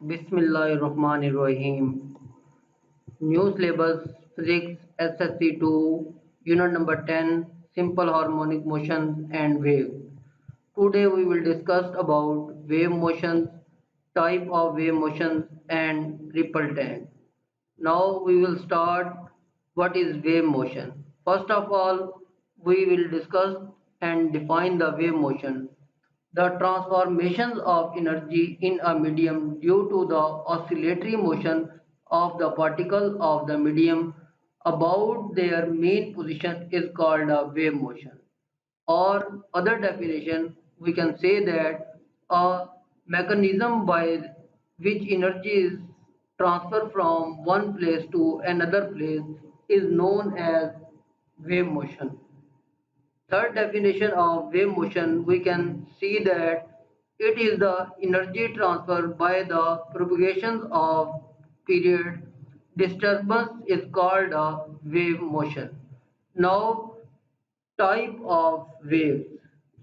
Bismillahirrahmanirrahim. New syllabus Physics SSC 2 Unit number 10 Simple Harmonic Motions and Waves. Today we will discuss about wave motions, type of wave motions and ripple tank. Now we will start what is wave motion. First of all, we will discuss and define the wave motion. The transformations of energy in a medium due to the oscillatory motion of the particle of the medium about their main position is called a wave motion. Or other definition, we can say that a mechanism by which energy is transferred from one place to another place is known as wave motion. Third definition of wave motion, we can see that it is the energy transfer by the propagation of period. Disturbance is called a wave motion. Now, type of waves.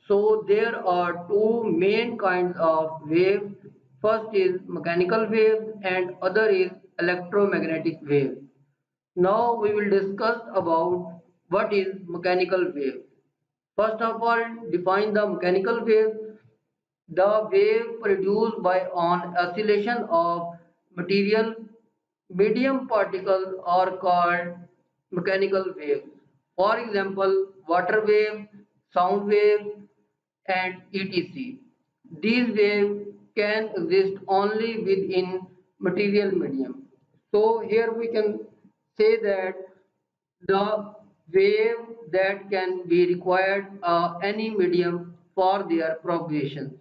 So there are two main kinds of waves. First is mechanical waves and other is electromagnetic waves. Now we will discuss about what is mechanical wave. First of all, define the mechanical wave. The wave produced by an oscillation of material medium particles are called mechanical waves. For example, water wave, sound wave, and etc. These waves can exist only within material medium. So here we can say that the wave that can be required any medium for their propagation.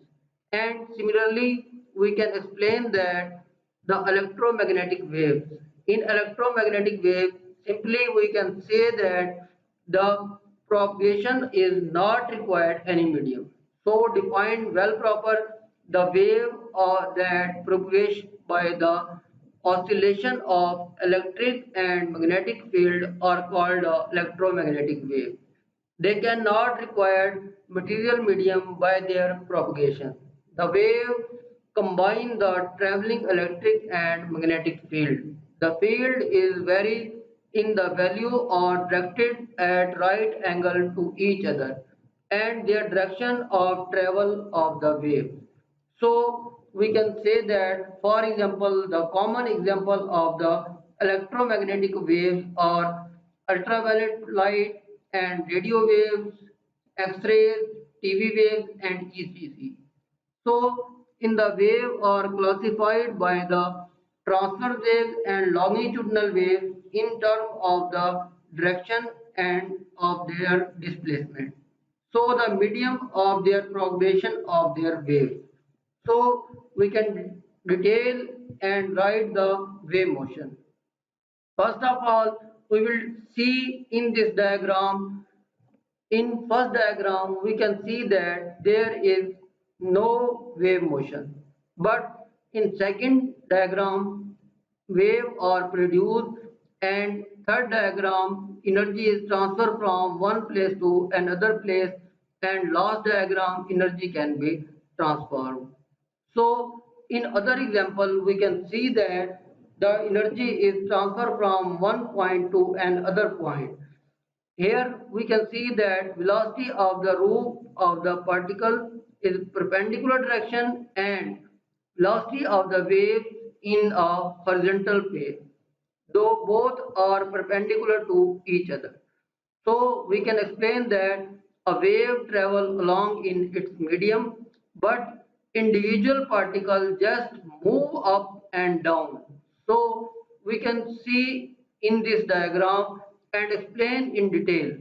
And similarly, we can explain that the electromagnetic waves. In electromagnetic waves, simply we can say that the propagation is not required any medium. So define well proper the wave or that propagates by the oscillation of electric and magnetic field are called electromagnetic wave. They cannot require material medium by their propagation. The wave combine the traveling electric and magnetic field. The field is very in the value or directed at right angle to each other and their direction of travel of the wave. So we can say that, for example, the common example of the electromagnetic waves are ultraviolet light and radio waves, X-rays, TV waves, and etc. So in the wave are classified by the transverse waves and longitudinal waves in terms of the direction and of their displacement. So the medium of their propagation of their waves. So we can detail and write the wave motion. First of all, we will see in this diagram. In first diagram, we can see that there is no wave motion. But in second diagram, wave are produced, and third diagram, energy is transferred from one place to another place, and last diagram, energy can be transformed. So in other example, we can see that the energy is transferred from one point to another point. Here we can see that velocity of the roof of the particle is perpendicular direction and velocity of the wave in a horizontal plane, though both are perpendicular to each other. So we can explain that a wave travels along in its medium, but individual particles just move up and down. So we can see in this diagram and explain in detail.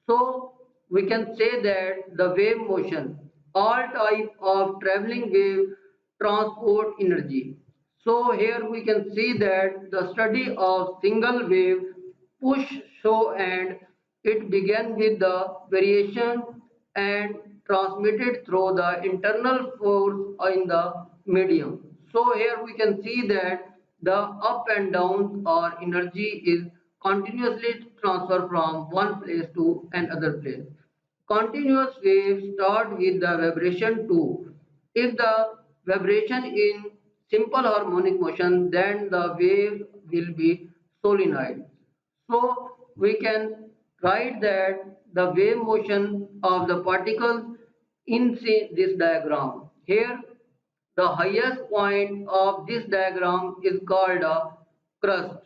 So we can say that the wave motion, all type of traveling wave transport energy. So here we can see that the study of single wave push show and it began with the variation and transmitted through the internal force in the medium. So here we can see that the up and down or energy is continuously transferred from one place to another place. Continuous waves start with the vibration 2. If the vibration in simple harmonic motion, then the wave will be solenoid. So we can write that the wave motion of the particles in this diagram. Here the highest point of this diagram is called a crust.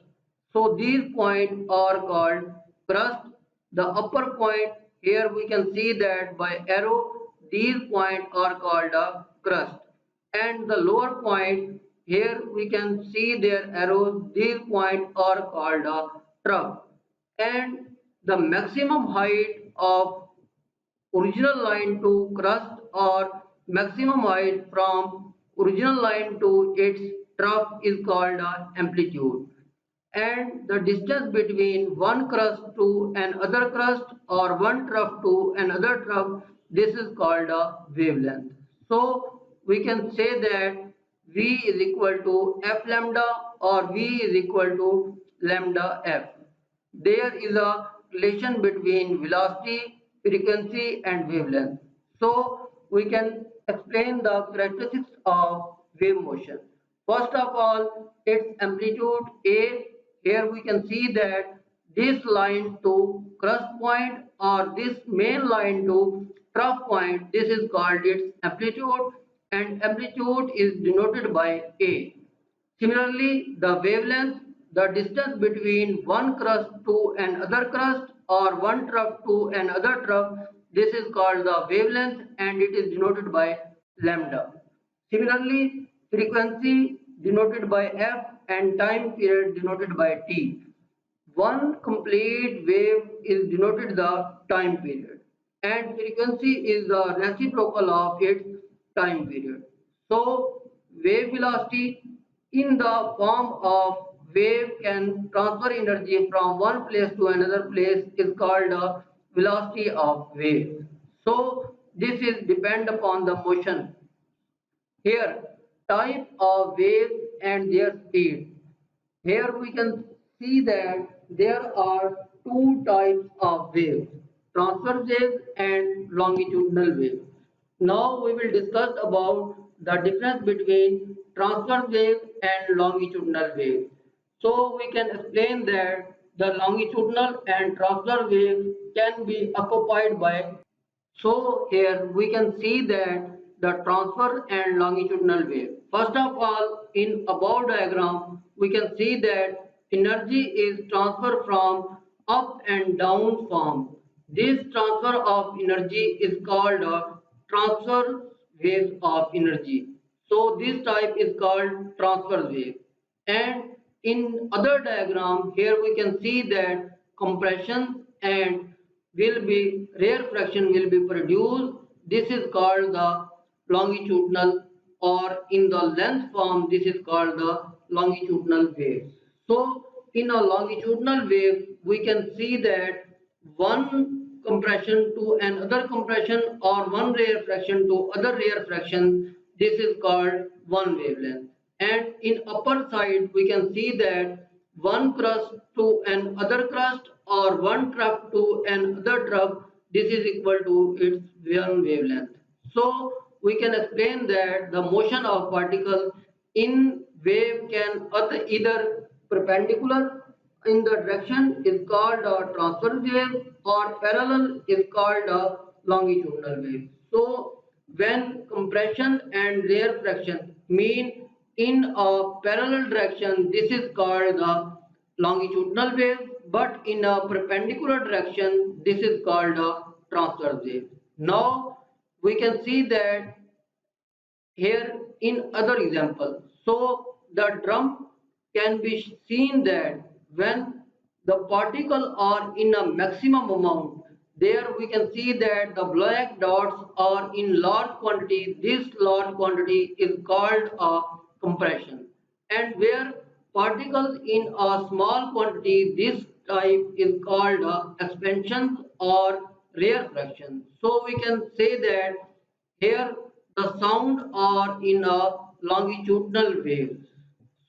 So these points are called crust. The upper point, here we can see that by arrow, these points are called a crust. And the lower point, here we can see their arrows, these points are called a trough. And the maximum height of original line to crust or maximum height from original line to its trough is called amplitude, and the distance between one crust to another crust or one trough to another trough, this is called a wavelength. So we can say that v is equal to f lambda or v is equal to lambda f. There is a relation between velocity, frequency and wavelength. So we can explain the characteristics of wave motion. First of all, its amplitude A. Here we can see that this line to crest point or this main line to trough point, this is called its amplitude, and amplitude is denoted by A. Similarly, the wavelength, the distance between one crust to another crust or one trough to another trough, this is called the wavelength and it is denoted by lambda. Similarly, frequency denoted by f and time period denoted by t. One complete wave is denoted the time period and frequency is the reciprocal of its time period. So wave velocity in the form of wave can transfer energy from one place to another place is called the velocity of wave. So this is depend upon the motion. Here type of waves and their speed. Here we can see that there are two types of waves, transverse waves and longitudinal waves. Now we will discuss about the difference between transverse waves and longitudinal waves. So we can explain that the longitudinal and transverse waves can be occupied by, so here we can see that the transverse and longitudinal wave. First of all, in above diagram, we can see that energy is transferred from up and down form. This transfer of energy is called a transverse waves of energy. So this type is called transverse wave. And in other diagram, here we can see that compression and will be refraction will be produced. This is called the longitudinal, or in the length form this is called the longitudinal wave. So in a longitudinal wave we can see that one compression to another compression or one refraction to other refraction, this is called one wavelength. And in upper side we can see that one crust to another crust or one trough to another trough, this is equal to its one wavelength. So we can explain that the motion of particles in wave can either perpendicular in the direction is called a transverse wave or parallel is called a longitudinal wave. So when compression and rarefaction mean in a parallel direction, this is called the longitudinal wave, but in a perpendicular direction, this is called a transverse wave. Now we can see that here in other example. So the drum can be seen that when the particle are in a maximum amount, there we can see that the black dots are in large quantity. This large quantity is called a compression, and where particles in a small quantity, this type is called expansion or rarefaction. So we can say that here the sound are in a longitudinal waves.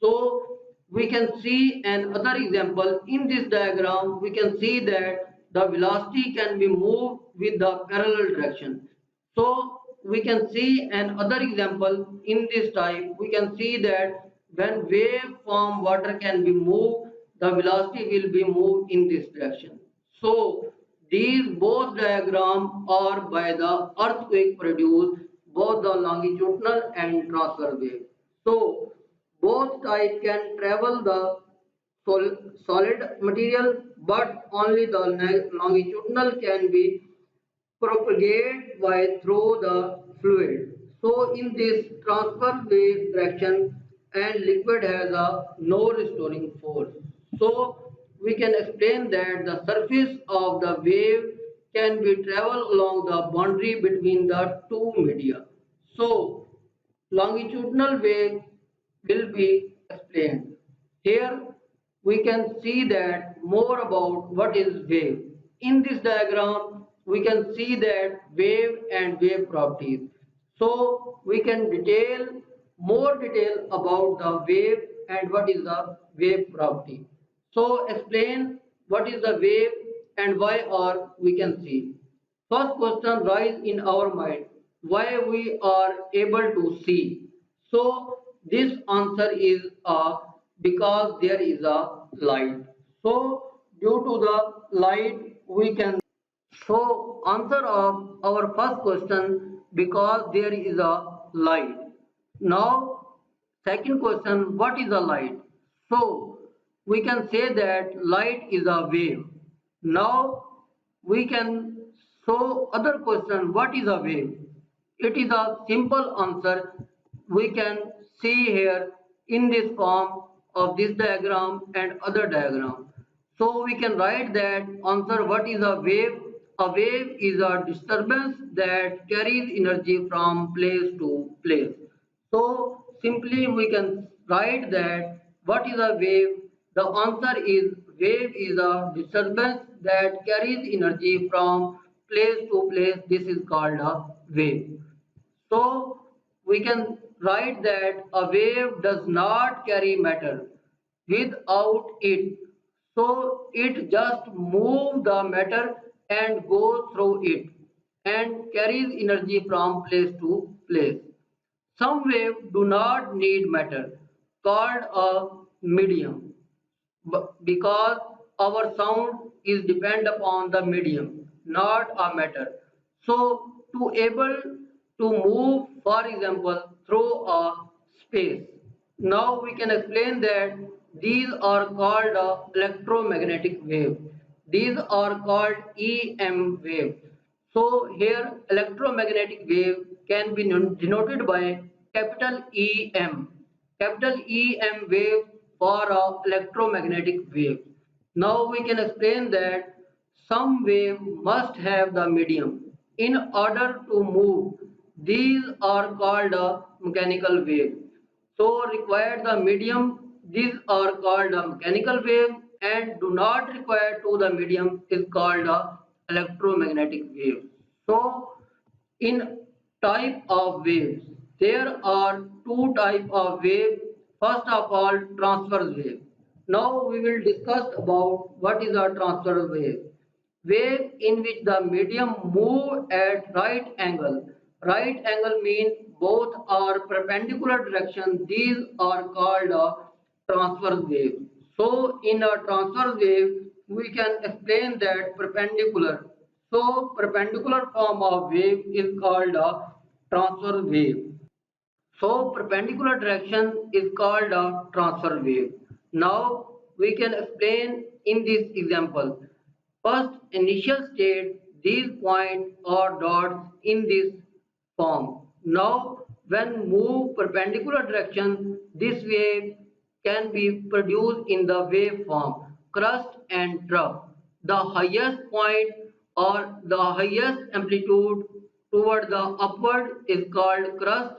So we can see another example in this diagram. We can see that the velocity can be moved with the parallel direction. So we can see another example in this type. We can see that when wave from water can be moved, the velocity will be moved in this direction. So these both diagrams are by the earthquake produced both the longitudinal and transverse wave. So both type can travel the solid material, but only the longitudinal can be propagate by through the fluid. So in this transverse wave direction and liquid has a no restoring force. So we can explain that the surface of the wave can be travel along the boundary between the two media. So longitudinal wave will be explained. Here we can see that more about what is wave. In this diagram we can see that wave and wave properties. So we can more detail about the wave and what is the wave property. So explain what is the wave and why or we can see. First question rise in our mind, why we are able to see. So this answer is because there is a light. So due to the light we can. So answer of our first question, because there is a light. Now second question, what is a light? So we can say that light is a wave. Now we can show other question, what is a wave? It is a simple answer. We can see here in this form of this diagram and other diagram. So we can write that answer, what is a wave? A wave is a disturbance that carries energy from place to place. So simply we can write that what is a wave? The answer is wave is a disturbance that carries energy from place to place. This is called a wave. So we can write that a wave does not carry matter without it. So it just moves the matter and goes through it and carries energy from place to place. Some waves do not need matter, called a medium, because our sound is depend upon the medium, not a matter. So to able to move, for example, through a space. Now we can explain that these are called electromagnetic wave. These are called EM wave. So here electromagnetic wave can be denoted by capital EM. Capital EM wave for a electromagnetic wave. Now we can explain that some wave must have the medium in order to move. These are called a mechanical wave. So require the medium. These are called a mechanical wave, and do not require to the medium is called a electromagnetic wave. So in type of waves, there are two type of waves. First of all, transverse wave. Now we will discuss about what is a transverse wave. Wave in which the medium move at right angle. Right angle means both are perpendicular direction. These are called a transverse wave. So in a transverse wave, we can explain that perpendicular. So perpendicular form of wave is called a transverse wave. So perpendicular direction is called a transverse wave. Now we can explain in this example. First initial state, these points or dots in this form. Now when move perpendicular direction, this wave can be produced in the wave form crust and trough. The highest point or the highest amplitude toward the upward is called crust,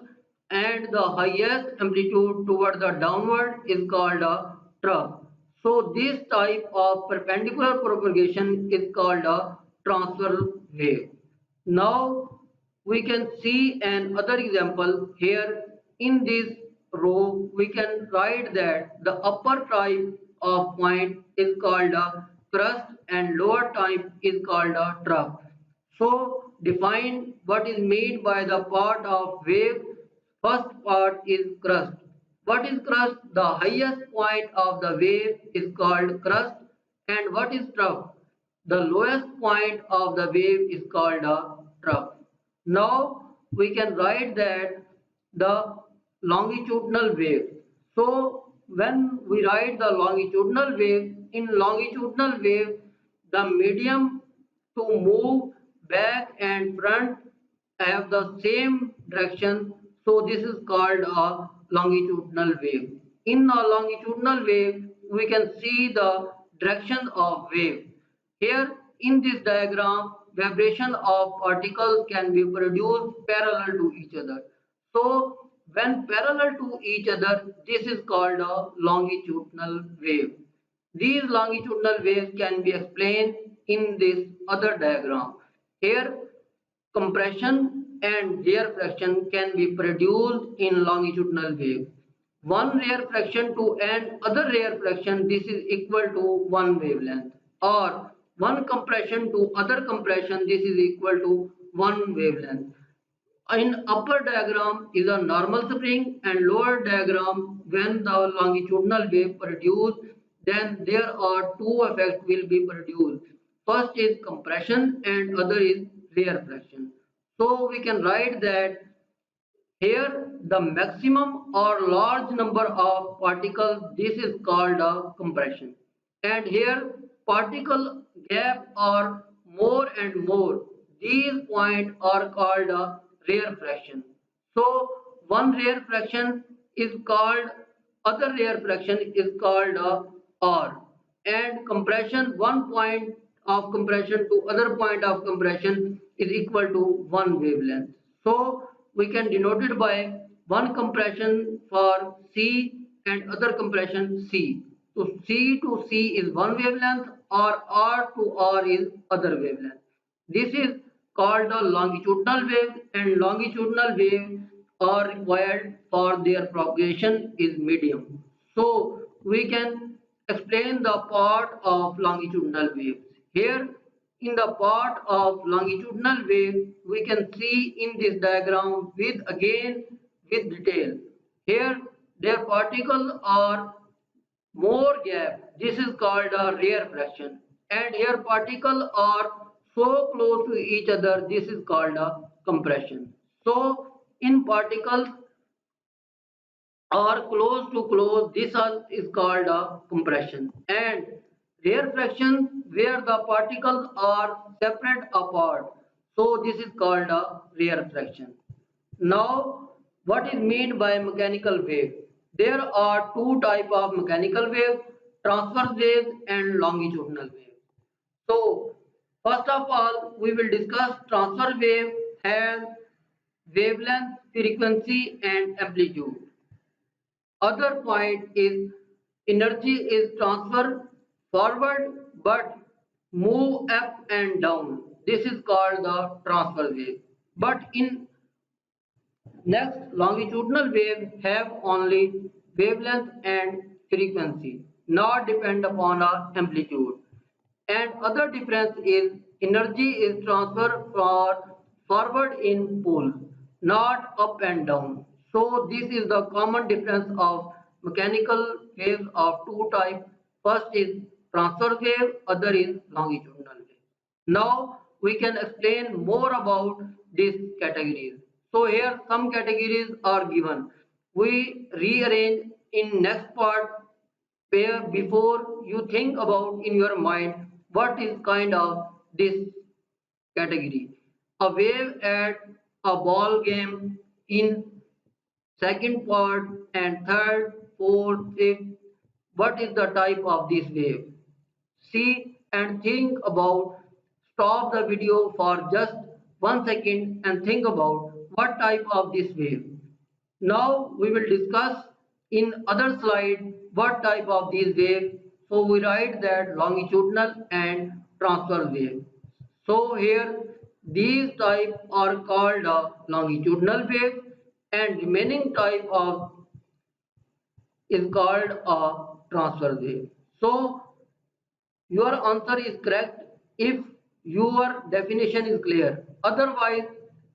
and the highest amplitude toward the downward is called a trough. So this type of perpendicular propagation is called a transverse wave. Now we can see another example here. In this row we can write that the upper type of point is called a crust and lower type is called a trough. So define what is meant by the part of wave. First part is crust. What is crust? The highest point of the wave is called crust. And what is trough? The lowest point of the wave is called a trough. Now we can write that the longitudinal wave. So when we write the longitudinal wave, in longitudinal wave, the medium to move back and front have the same direction. So this is called a longitudinal wave. In a longitudinal wave, we can see the direction of wave. Here in this diagram, vibration of particles can be produced parallel to each other. So when parallel to each other, this is called a longitudinal wave. These longitudinal waves can be explained in this other diagram. Here compression and refraction can be produced in longitudinal wave. One refraction to an other refraction, this is equal to one wavelength, or one compression to other compression, this is equal to one wavelength. In upper diagram is a normal spring, and lower diagram when the longitudinal wave produced, then there are two effects will be produced. First is compression and other is rarefaction. So we can write that here the maximum or large number of particles, this is called a compression. And here particle gap are more and more. These points are called a rarefaction. So one rarefaction is called, other rarefaction is called a R. And compression, one point of compression to other point of compression is equal to one wavelength. So we can denote it by one compression for C and other compression C. So C to C is one wavelength, or R to R is other wavelength. This is called a longitudinal wave, and longitudinal waves are required for their propagation is medium. So we can explain the part of longitudinal waves. Here in the part of longitudinal wave, we can see in this diagram with again with detail. Here their particles are more gap. This is called a rarefaction. And here particles are so close to each other. This is called a compression. So in particles are close to close, this is called a compression. And rarefaction where the particles are separate apart. So this is called a rarefaction. Now, what is meant by mechanical wave? There are two types of mechanical waves, transverse waves and longitudinal waves. So, first of all, we will discuss transverse wave has wavelength, frequency and amplitude. Other point is energy is transferred forward but move up and down. This is called the transverse wave. But in next, longitudinal waves have only wavelength and frequency, not depend upon our amplitude. And other difference is energy is transferred for forward in pole, not up and down. So this is the common difference of mechanical waves of two types. First is transverse wave, other is longitudinal wave. Now we can explain more about these categories. So here some categories are given. We rearrange in next part where before you think about in your mind what is kind of this category. A wave at a ball game in second part and third, fourth, fifth. What is the type of this wave? See and think about, stop the video for just 1 second and think about what type of this wave. Now we will discuss in other slide what type of these waves. So we write that longitudinal and transverse wave. So here these type are called longitudinal wave, and remaining type of is called a transverse wave. So your answer is correct if your definition is clear. Otherwise,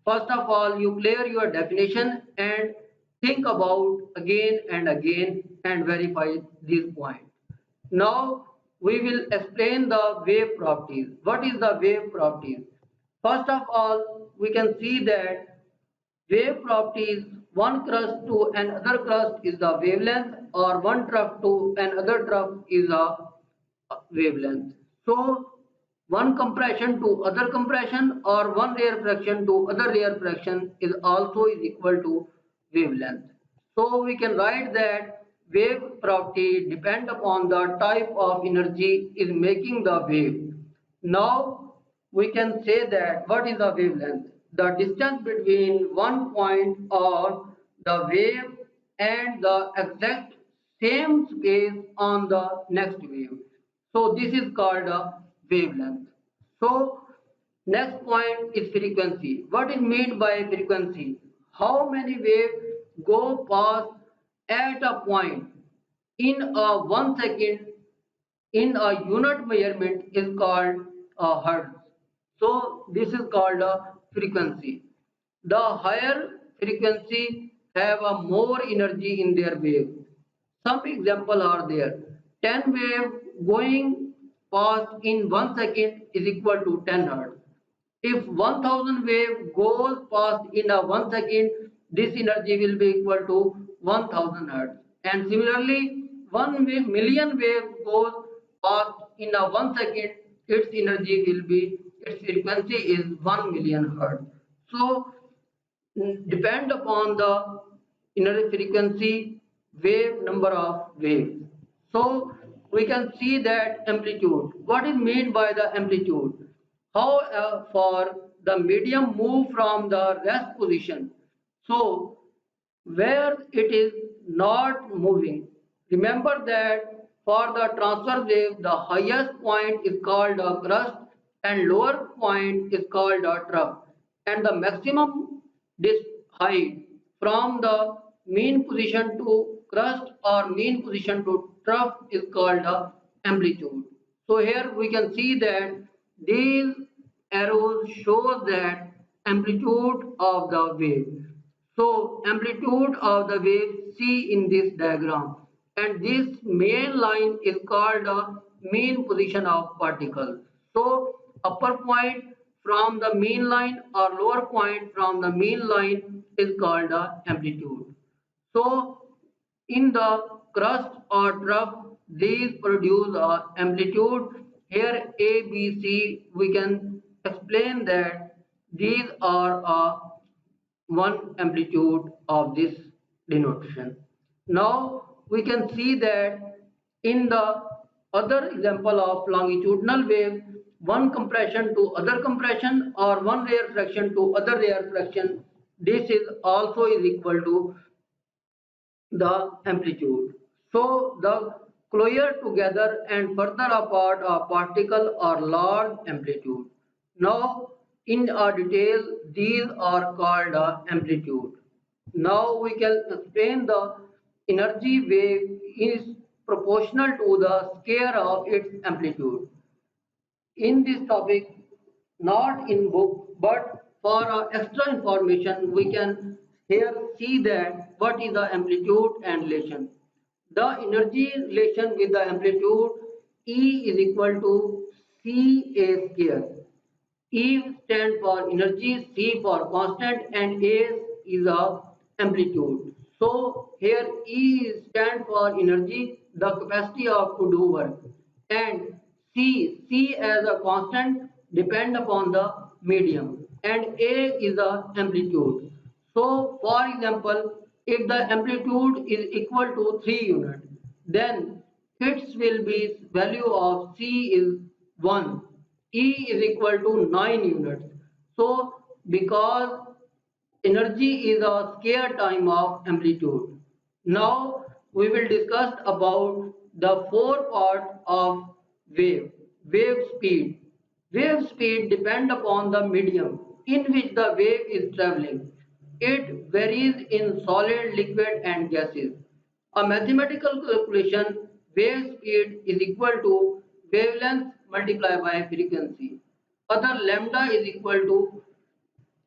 first of all, you clear your definition and think about again and again and verify this point. Now we will explain the wave properties. What is the wave properties? First of all, we can see that wave properties, one crust to another crust is the wavelength, or one trough to another trough is a wavelength. So one compression to other compression or one rarefaction to other rarefaction is also is equal to wavelength. So we can write that wave property depend upon the type of energy is making the wave. Now we can say that what is the wavelength? The distance between one point or the wave and the exact same space on the next wave. So this is called a wavelength. So next point is frequency. What is meant by frequency? How many waves go past at a point in a 1 second in a unit measurement is called a hertz. So this is called a frequency. The higher frequency have a more energy in their wave. Some examples are there. 10 wave going past in 1 second is equal to 10 hertz. If 1000 wave goes past in a 1 second, this energy will be equal to 1000 hertz. And similarly, 1 million wave goes past in a 1 second, its energy will be, its frequency is 1 million hertz. So depend upon the inner frequency, wave, number of waves. So we can see that amplitude. What is meant by the amplitude? How for the medium move from the rest position. So where it is not moving. Remember that for the transverse wave, the highest point is called a crest and lower point is called a trough. And the maximum height from the mean position to crest or mean position to trough is called a amplitude. So here we can see that these arrows show that amplitude of the wave. So amplitude of the wave C in this diagram, and this main line is called the mean position of particle. So upper point from the mean line or lower point from the mean line is called the amplitude. So in the crust or trough, these produce a amplitude. Here A, B, C, we can explain that these are a one amplitude of this denotation. Now we can see that in the other example of longitudinal wave, one compression to other compression or one rarefaction to other rarefaction, this is also is equal to the amplitude. So the closer together and further apart a particle or large amplitude. Now in a detail these are called amplitude. Now we can explain the energy wave is proportional to the square of its amplitude. In this topic, not in book, but for extra information, we can here see that what is the amplitude and relation. The energy relation with the amplitude E is equal to CA square. E stands for energy, C for constant, and A is a amplitude. So here E stands for energy, the capacity of to do work, and C as a constant depend upon the medium, and A is the amplitude. So for example, if the amplitude is equal to 3 units, then its will be value of C is 1. E is equal to 9 units. So because energy is a square time of amplitude. Now we will discuss about the four parts of wave. Wave speed. Wave speed depend upon the medium in which the wave is traveling. It varies in solid, liquid and gases. A mathematical calculation, wave speed is equal to wavelength multiplied by frequency. other lambda is equal to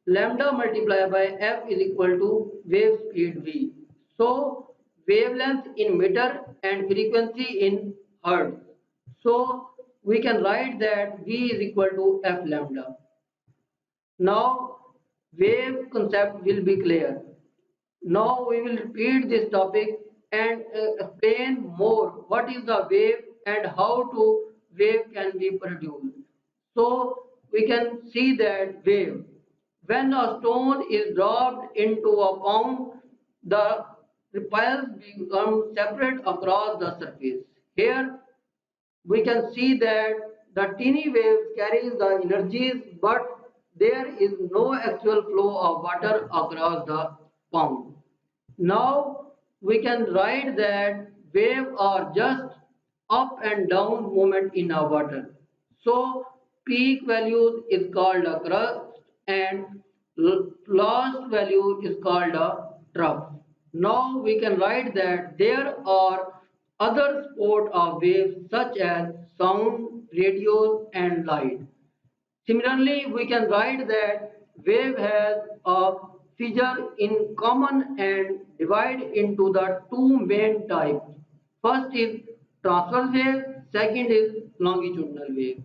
lambda multiplied by f is equal to wave speed v. So wavelength in meter and frequency in hertz. So we can write that v is equal to f lambda. Now wave concept will be clear. Now we will repeat this topic and explain more what is the wave and how to wave can be produced. So we can see that wave. When a stone is dropped into a pond, the ripples become separate across the surface. Here we can see that the teeny waves carries the energies, but there is no actual flow of water across the pond. Now we can write that wave are just up and down movement in a water. So peak value is called a crest and last value is called a trough. Now we can write that there are other sport of waves such as sound, radios and light. Similarly, we can write that wave has a feature in common and divide into the two main types. First is transverse wave, second is longitudinal wave.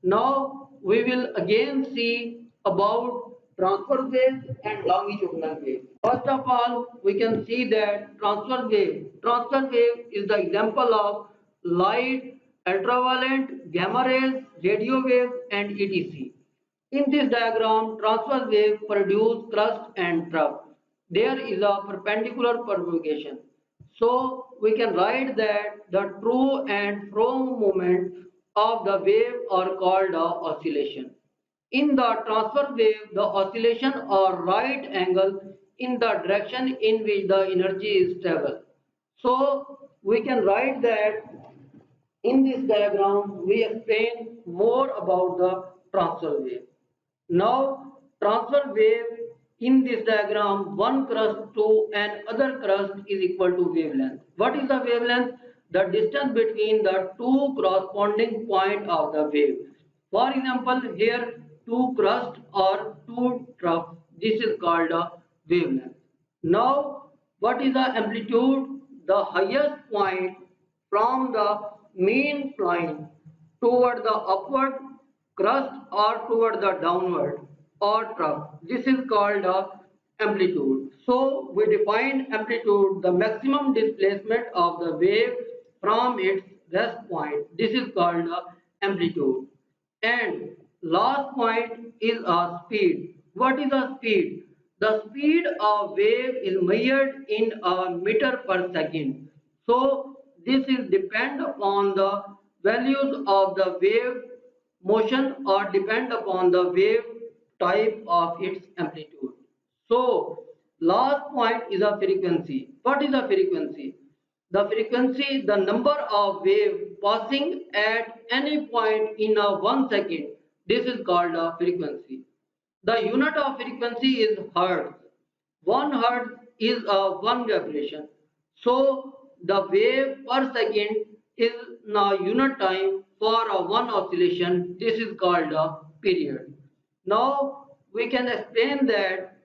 Now we will again see about transverse wave and longitudinal wave. First of all, we can see that transverse wave. Transverse wave is the example of light, ultraviolet, gamma rays, radio waves and etc. In this diagram, transverse wave produce crust and trough. There is a perpendicular propagation. So we can write that the to and from movement of the wave are called a oscillation. In the transverse wave, the oscillation are right angle in the direction in which the energy is travel. So we can write that in this diagram, we explain more about the transverse wave. Now, transverse wave in this diagram, one crust to another crust is equal to wavelength. What is the wavelength? The distance between the two corresponding point of the wave. For example, here two crust or two trough. This is called a wavelength. Now, what is the amplitude? The highest point from the mean line toward the upward crust or toward the downward or trough. This is called the amplitude. So we define amplitude, the maximum displacement of the wave from its rest point. This is called the amplitude. And last point is a speed. What is a speed? The speed of wave is measured in a meter per second. So this is depend upon the values of the wave motion or depend upon the wave type of its amplitude. So last point is a frequency. What is a frequency? The frequency, the number of waves passing at any point in a 1 second. This is called a frequency. The unit of frequency is hertz. 1 hertz is a one vibration. So the wave per second is now unit time for a one oscillation. This is called a period. Now we can explain that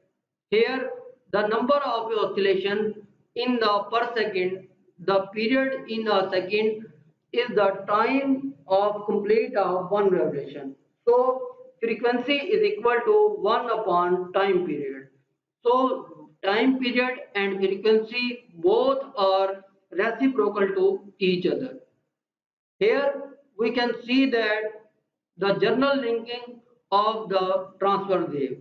here the number of oscillation in the per second, the period in a second is the time of complete of one vibration. So frequency is equal to 1 upon time period. So time period and frequency both are reciprocal to each other. Here we can see that the general linking of the transverse wave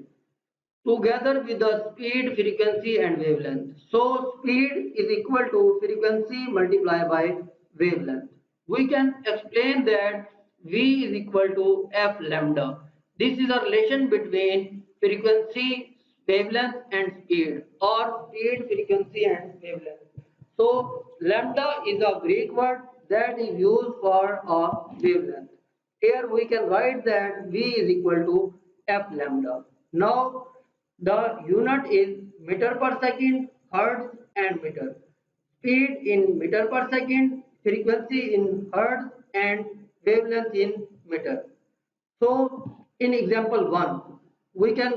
together with the speed, frequency and wavelength. So speed is equal to frequency multiplied by wavelength. We can explain that V is equal to F lambda. This is a relation between frequency, wavelength and speed, or speed, frequency and wavelength. So lambda is a Greek word that is used for a wavelength. Here we can write that V is equal to F lambda. Now the unit is meter per second, hertz and meter. Speed in meter per second, frequency in hertz and wavelength in meter. So In example 1, we can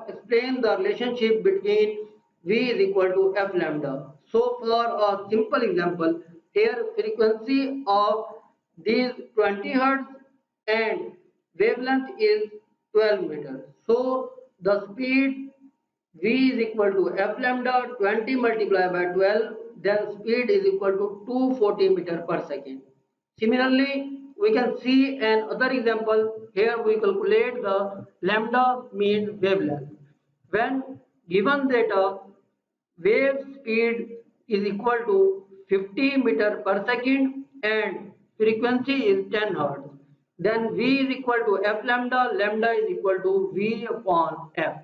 explain the relationship between V is equal to F lambda. So for a simple example, here frequency of these 20 Hz and wavelength is 12 meters. So the speed V is equal to F lambda 20 multiplied by 12, then speed is equal to 240 meter per second. Similarly, we can see another example. Here we calculate the lambda mean wavelength. When given data, wave speed is equal to 50 meter per second and frequency is 10 Hz. Then V is equal to F lambda, lambda is equal to V upon F.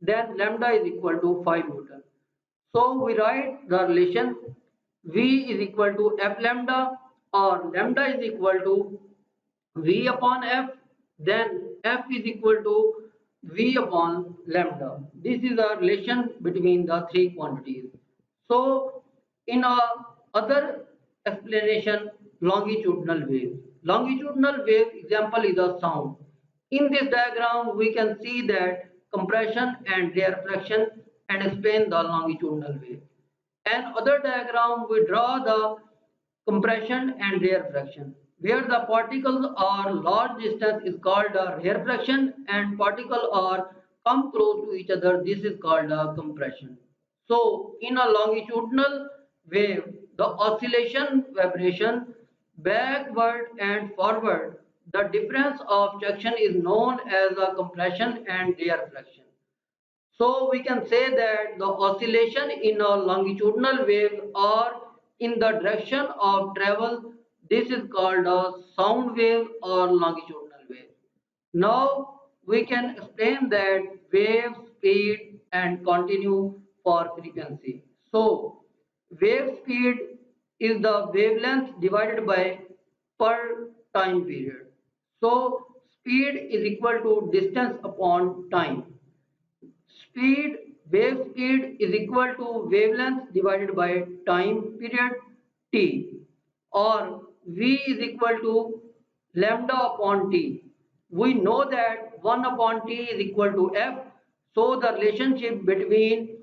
Then lambda is equal to 5 Newton. So we write the relation V is equal to F lambda or lambda is equal to V upon F, then F is equal to V upon lambda. This is a relation between the three quantities. So in a other explanation, longitudinal wave. Longitudinal wave example is a sound. In this diagram, we can see that compression and refraction and explain the longitudinal wave. And other diagram, we draw the compression and rarefaction. Where the particles are large distance is called a rarefaction and particles are come close to each other, this is called a compression. So in a longitudinal wave, the oscillation vibration backward and forward, the difference of traction is known as a compression and rarefaction. So we can say that the oscillation in a longitudinal wave are in the direction of travel. This is called a sound wave or longitudinal wave. Now we can explain that wave speed and continue for frequency. So wave speed is the wavelength divided by per time period. So speed is equal to distance upon time. Speed, wave speed is equal to wavelength divided by time period t, or V is equal to lambda upon t. We know that 1 upon t is equal to F. So the relationship between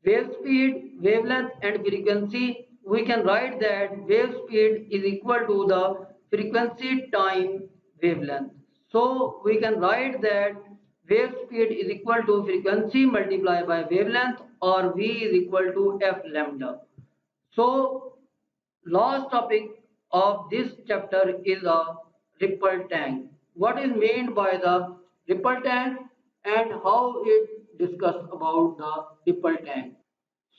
wave speed, wavelength and frequency, we can write that wave speed is equal to the frequency time wavelength. So we can write that wave speed is equal to frequency multiplied by wavelength or V is equal to F lambda. So last topic of this chapter is a ripple tank. What is meant by the ripple tank and how it discussed about the ripple tank.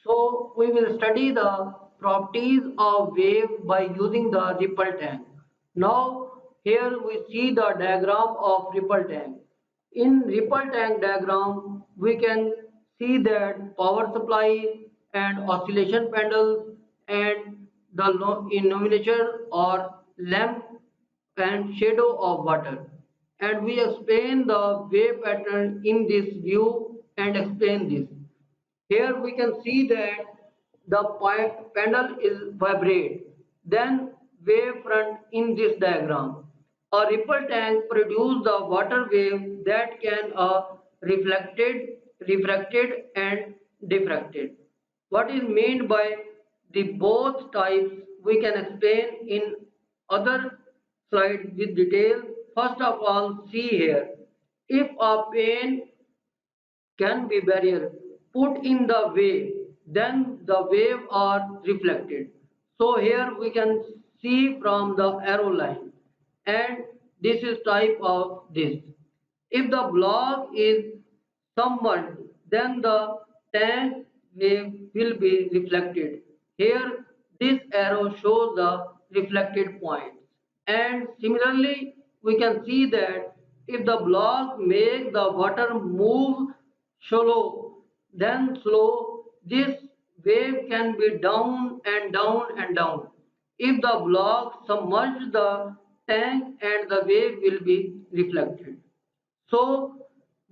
So we will study the properties of wave by using the ripple tank. Now here we see the diagram of ripple tank. In ripple tank diagram we can see that power supply and oscillation panels and the illuminator or lamp and shadow of water. And we explain the wave pattern in this view and explain this. Here we can see that the panel is vibrate. Then wave front in this diagram. A ripple tank produces the water wave that can reflected, refracted and diffracted. What is meant by the both types we can explain in other slides with detail. First of all, see here. If a pane can be barrier put in the way, then the wave are reflected. So here we can see from the arrow line, and this is type of this. If the block is submerged, then the tank wave will be reflected. Here this arrow shows the reflected points, and similarly we can see that if the block makes the water move shallow, then slow, this wave can be down and down and down. If the block submerge the tank and the wave will be reflected. So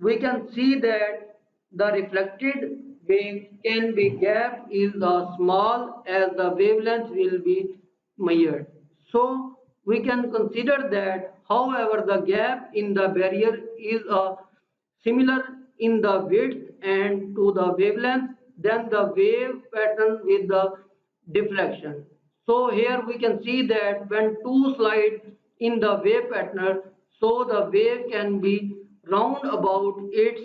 we can see that the reflected wave can be gap is the small as the wavelength will be measured. So we can consider that however the gap in the barrier is similar in the width and to the wavelength than the wave pattern with the deflection. So here we can see that when two slide in the wave pattern, so the wave can be round about its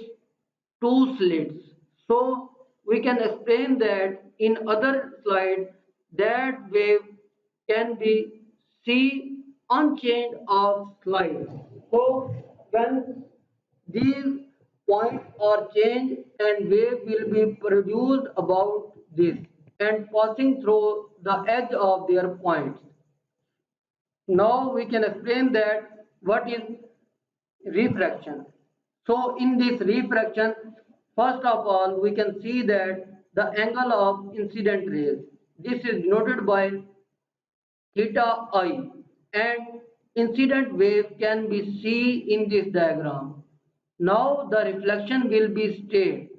two slits. So we can explain that in other slide that wave can be see unchanged of slide. So when these points are changed and wave will be produced about this and passing through the edge of their points. Now we can explain that what is refraction. So in this refraction, first of all, we can see that the angle of incident rays. This is denoted by theta I, and incident wave can be seen in this diagram. Now the reflection will be straight.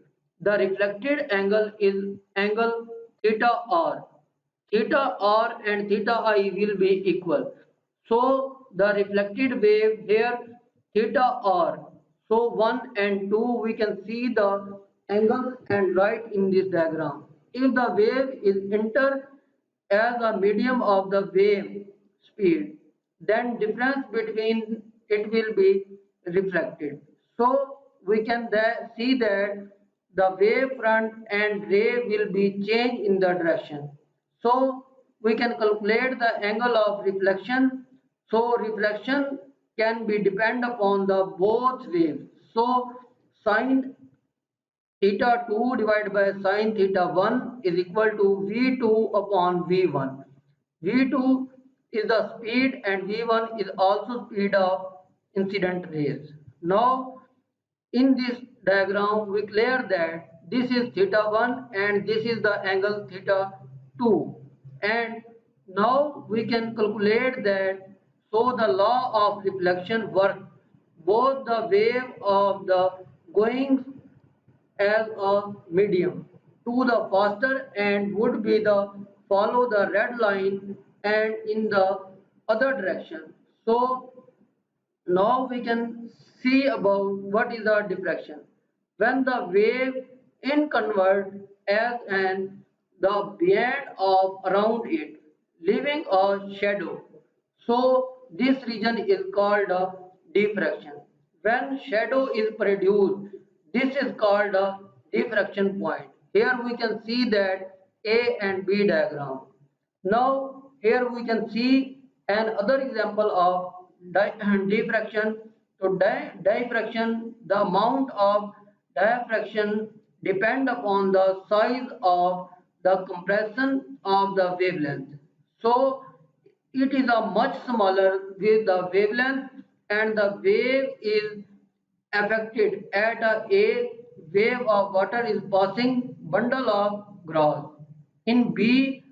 The reflected angle is angle theta r. Theta r and theta I will be equal. So the reflected wave here theta r. So 1 and 2 we can see the angles and write in this diagram. If the wave is enter as a medium of the wave speed, then difference between it will be reflected. So we can see that the wave front and ray will be changed in the direction. So we can calculate the angle of reflection. So reflection can be depend upon the both waves. So sine theta 2 divided by sine theta 1 is equal to V2 upon V1. V2 is the speed and V1 is also speed of incident rays. Now in this diagram we clear that this is theta 1 and this is the angle theta 2, and now we can calculate that. So the law of reflection works both the wave of the going as a medium to the faster and would be the follow the red line and in the other direction. So now we can see about what is the diffraction. When the wave in convert as an the band of around it, leaving a shadow. So this region is called a diffraction. When shadow is produced, this is called a diffraction point. Here we can see that A and B diagram. Now here we can see another example of diffraction. So diffraction, the amount of diffraction depend upon the size of the compression of the wavelength. So it is a much smaller with the wavelength and the wave is affected at a wave of water is passing bundle of grass. In B,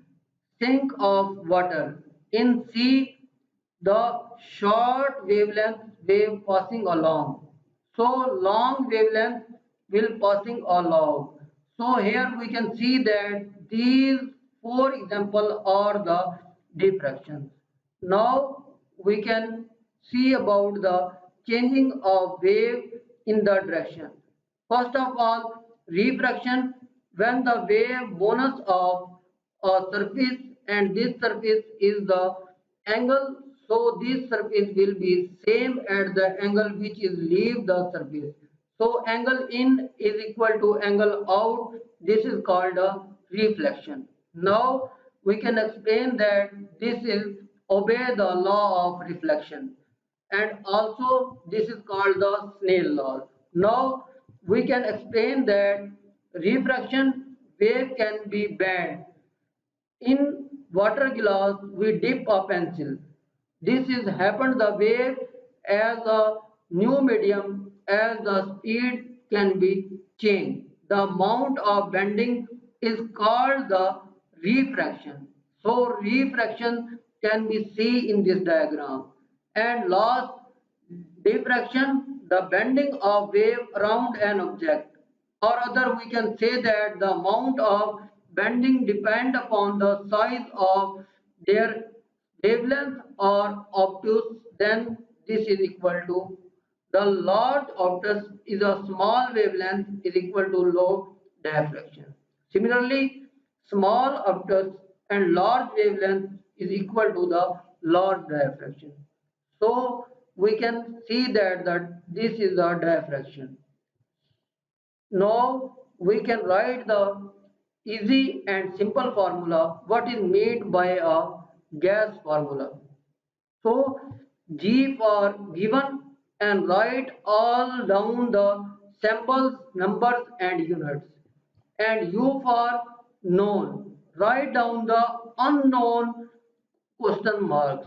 sink of water. In C, the short wavelength wave passing along. So long wavelength will passing along. So here we can see that these four examples are the diffractions. Now we can see about the changing of wave in the direction. First of all, refraction, when the wave bonus of a surface and this surface is the angle, so this surface will be same at the angle which is leave the surface. So angle in is equal to angle out. This is called a reflection. Now we can explain that this is obey the law of reflection, and also this is called the Snell law. Now we can explain that refraction wave can be bent. In water glass we dip a pencil. This is happened the wave as a new medium as the speed can be changed. The amount of bending is called the refraction. So refraction can be seen in this diagram. And last, diffraction, the bending of wave around an object. Or other we can say that the amount of bending depend upon the size of their wavelength or obtuse, then this is equal to The large object is a small wavelength is equal to low diffraction. Similarly, small objects and large wavelength is equal to the large diffraction. So we can see that this is the diffraction. Now we can write the easy and simple formula what is made by a gas formula. So G for given and write all down the samples, numbers and units. And U for known. Write down the unknown question marks.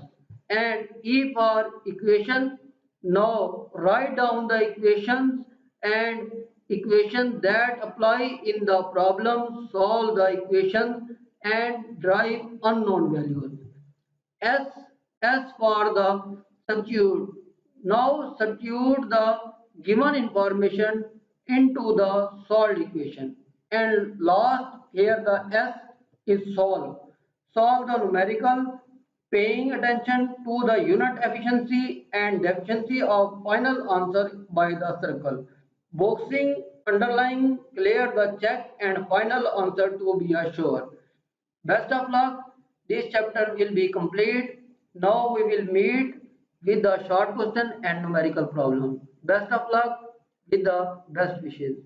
And E for equation. Now write down the equations and equations that apply in the problem, solve the equation and derive unknown values. S, S for the substitute. Now substitute the given information into the solved equation. And last here the S is solve. Solve the numerical, paying attention to the unit efficiency and deficiency of final answer by the circle. Boxing, underlying, clear the check and final answer to be assured. Best of luck. This chapter will be complete. Now we will meet with the short question and numerical problem. Best of luck with the best wishes.